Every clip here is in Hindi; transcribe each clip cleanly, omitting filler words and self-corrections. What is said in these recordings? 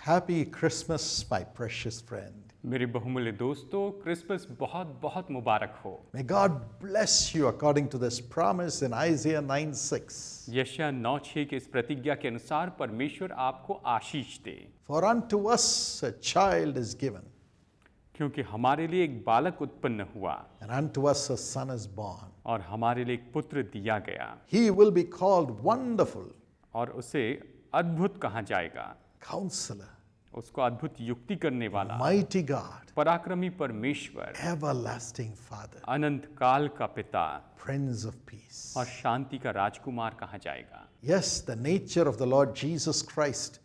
Happy Christmas, my precious friend. मेरे बहुमूल्य दोस्तों, क्रिसमस बहुत बहुत मुबारक हो। May God bless you according to this promise in Isaiah 9:6. यशायाह 9:6 के इस प्रतिज्ञा के अनुसार परमेश्वर आपको आशीष दे, For unto us a child is given, क्योंकि हमारे लिए एक बालक उत्पन्न हुआ and unto us a son is born. और हमारे लिए एक पुत्र दिया गया He will be called Wonderful, और उसे अद्भुत कहा जाएगा। Counselor, उसको अद्भुत युक्ति करने वाला, Mighty God, पराक्रमी परमेश्वर, Everlasting Father, अनंत काल का पिता Prince of Peace. और शांति का राजकुमार कहा जाएगा। Yes, the nature of the Lord Jesus Christ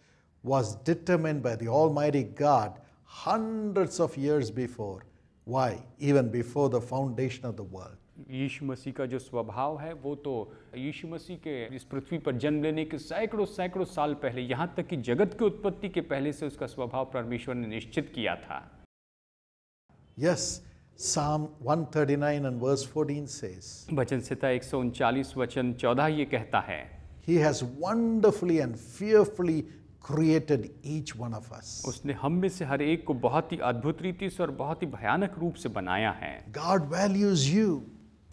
was determined by the Almighty God hundreds of years before. Why? Even before the foundation of the world. यीशु मसीह का जो स्वभाव है वो तो यीशु मसीह के इस पृथ्वी पर जन्म लेने के सैकड़ों सैकड़ों साल पहले, यहाँ तक कि जगत की उत्पत्ति के पहले से उसका स्वभाव परमेश्वर ने निश्चित किया था। Yes, Psalm 139 and verse 14 says, वचन संहिता 139 वचन 14 ये कहता है, He has wonderfully and fearfully created each one of us. उसने हम में से हर एक को बहुत ही अद्भुत रीति से और बहुत ही भयानक रूप से बनाया है। God values you.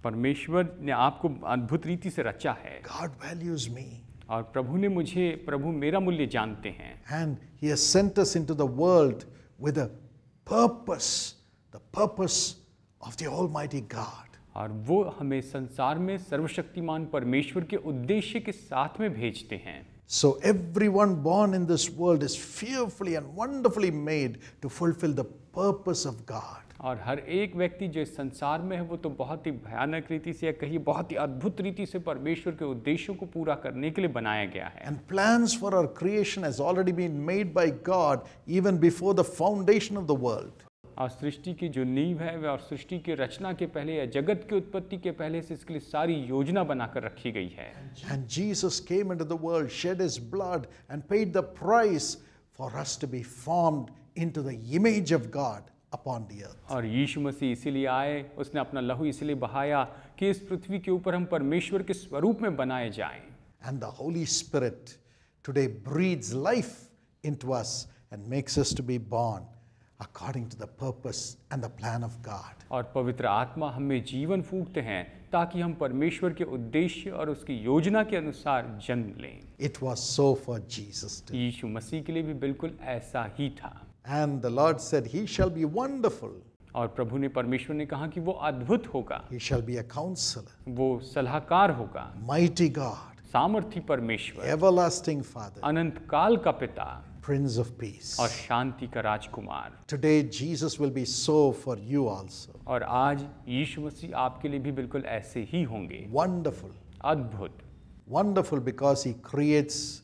परमेश्वर ने आपको अद्भुत रीति से रचा है God values me. और प्रभु मेरा मूल्य जानते हैं। And He has sent us into the world with a purpose, the purpose of the Almighty God. और वो हमें संसार में सर्वशक्तिमान परमेश्वर के उद्देश्य के साथ में भेजते हैं। So everyone born in this world is fearfully and wonderfully made to fulfill the purpose of God. और हर एक व्यक्ति जो इस संसार में है वो तो बहुत ही भयानक रीति से या कहिए बहुत ही अद्भुत रीति से परमेश्वर के उद्देश्यों को पूरा करने के लिए बनाया गया है। And plans for our creation has already been made by God even before the foundation of the world. और सृष्टि की जो नींव है और सृष्टि की रचना के पहले या जगत की उत्पत्ति के पहले से इसके लिए सारी योजना बनाकर रखी गई है। And Jesus came into the world, shed His blood and paid the price for us to be formed into the image of God upon the earth. और यीशु मसीह इसीलिए आए, उसने अपना लहू इसलिए बहाया कि इस पृथ्वी के ऊपर हम परमेश्वर के स्वरूप में बनाए जाएं। And the Holy Spirit today breathes life into us and makes us to be born according to the purpose and the plan of God. और पवित्र आत्मा हमें जीवन फूंकते हैं ताकि हम परमेश्वर के उद्देश्य और उसकी योजना के अनुसार जन्म लें। It was so for Jesus too. यीशु मसीह के लिए भी बिल्कुल ऐसा ही था। And the Lord said, He shall be wonderful. और प्रभु ने परमेश्वर ने कहा कि वो अद्भुत होगा, He shall be a counselor, वो सलाहकार होगा, mighty God, सामर्थी परमेश्वर, everlasting Father, अनंत काल का पिता Prince of Peace. और शांति का राजकुमार। Today Jesus will be so for you also. और आज यीशु मसीह आपके लिए भी बिल्कुल ऐसे ही होंगे, Wonderful. अद्भुत। Wonderful because He creates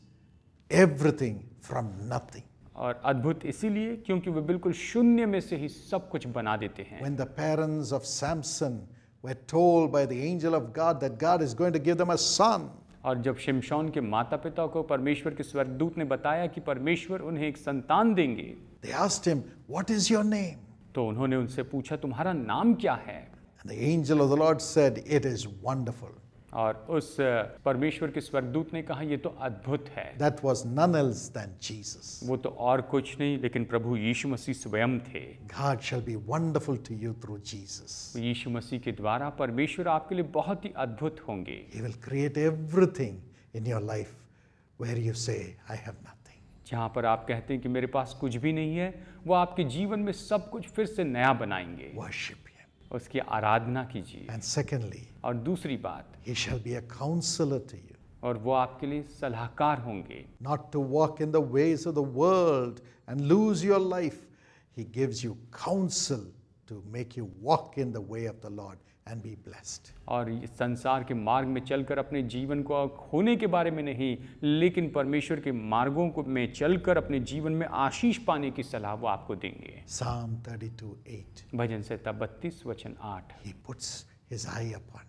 everything from nothing. और अद्भुत इसीलिए क्योंकि वे बिल्कुल शून्य में से ही सब कुछ बना देते हैं। When the parents of Samson were told by the angel of God that God is going to give them a son, और जब शिमशोन के माता पिता को परमेश्वर के स्वर्गदूत ने बताया कि परमेश्वर उन्हें एक संतान देंगे, they asked him, What is your name? तो उन्होंने उनसे पूछा तुम्हारा नाम क्या है? And the angel of the Lord said, It is wonderful. और उस परमेश्वर के स्वर्गदूत ने कहा ये तो अद्भुत है। That was none else than Jesus. वो तो और कुछ नहीं लेकिन प्रभु यीशु मसीह स्वयं थे। God shall be wonderful to you through Jesus. यीशु मसीह के द्वारा परमेश्वर आपके लिए बहुत ही अद्भुत होंगे। He will create everything in your life where you say, I have nothing. जहाँ पर आप कहते हैं कि मेरे पास कुछ भी नहीं है, वो आपके जीवन में सब कुछ फिर से नया बनाएंगे। Worship Him. उसकी आराधना कीजिए। And secondly, और दूसरी बात, He shall be a counselor to you. और वो आपके लिए सलाहकार होंगे। Not to walk in the ways of the world and lose your life. He gives you counsel to make you walk in the way of the Lord and be blessed. और इस संसार के मार्ग में चलकर अपने जीवन को खोने के बारे में नहीं, लेकिन परमेश्वर के मार्गों को में चलकर अपने जीवन में आशीष पाने की सलाह वो आपको देंगे। Psalm 32:8. भजन संहिता 32 वचन 8। He puts His eye upon you.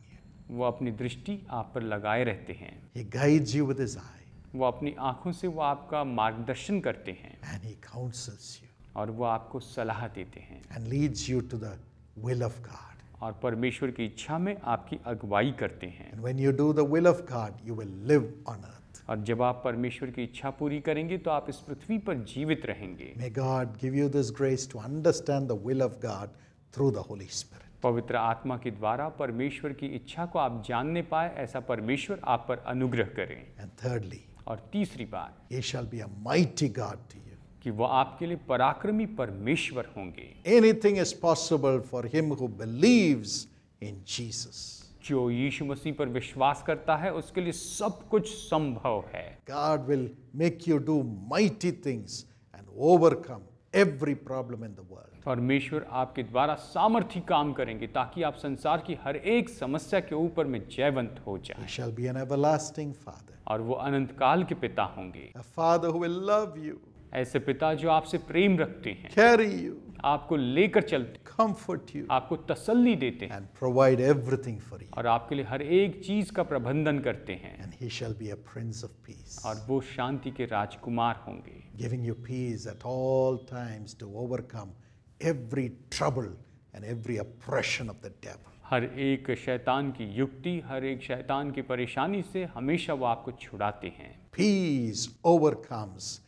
वो अपनी दृष्टि आप पर लगाए रहते हैं। He guides you with His eye. वो अपनी आंखों से वो आपका मार्गदर्शन करते हैं And He counsels you और वो आपको सलाह देते हैं and leads you to the will of God. और परमेश्वर की इच्छा में आपकी अगुवाई करते हैं। And when you do the will of God, you will live on earth. और जब आप परमेश्वर की इच्छा पूरी करेंगे तो आप इस पृथ्वी पर जीवित रहेंगे। May God give you this grace to understand the will of God through the Holy Spirit. पवित्र आत्मा के द्वारा परमेश्वर की इच्छा को आप जानने पाए, ऐसा परमेश्वर आप पर अनुग्रह करें। And thirdly, और तीसरी बात, He shall be a mighty God to you. कि वो आपके लिए पराक्रमी परमेश्वर होंगे। Anything is possible for him who believes in Jesus. जो यीशु मसीह पर विश्वास करता है उसके लिए सब कुछ संभव है। God will make you do mighty things and overcome every problem in the world. परमेश्वर आपके द्वारा सामर्थी काम करेंगे ताकि आप संसार की हर एक समस्या के ऊपर में जयवंत हो He जाएं। shall be an everlasting Father, और वो अनंत काल के पिता होंगे, a Father who will love you, ऐसे पिता जो आपसे प्रेम रखते हैं, carry you, आपको लेकर चलते, comfort you, आपको तसल्ली देते हैं and provide everything for you. और आपके लिए हर एक चीज का प्रबंधन करते हैं। And He shall be a Prince of Peace, और वो शांति के राजकुमार होंगे, giving you peace at all times to overcome every trouble and every oppression of the devil. हर एक शैतान की युक्ति, हर एक शैतान की परेशानी से हमेशा वो आपको छुड़ाते हैं। Peace overcomes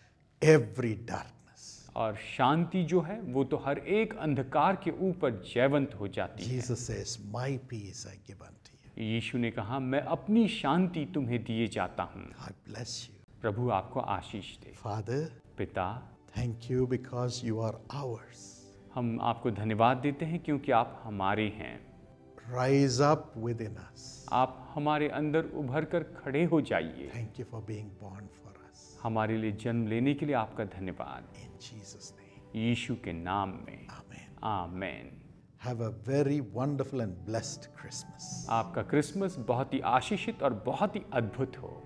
every darkness. और शांति जो है वो तो हर एक अंधकार के ऊपर जयवंत हो जाती है। Jesus says, "My peace I give unto you." यीशु ने कहा, मैं अपनी शांति तुम्हें दिए जाता हूँ। God bless you. प्रभु आपको आशीष दे। Father, पिता, thank you because you are ours. हम आपको धन्यवाद देते हैं क्योंकि आप हमारे हैं। Rise up within us. आप हमारे अंदर उभर कर खड़े हो जाइए। Thank you for being born for us. हमारे लिए जन्म लेने के लिए आपका धन्यवाद। In Jesus' name. यीशु के नाम में Amen. Amen. Have a very wonderful and blessed Christmas. आपका क्रिसमस बहुत ही आशीषित और बहुत ही अद्भुत हो।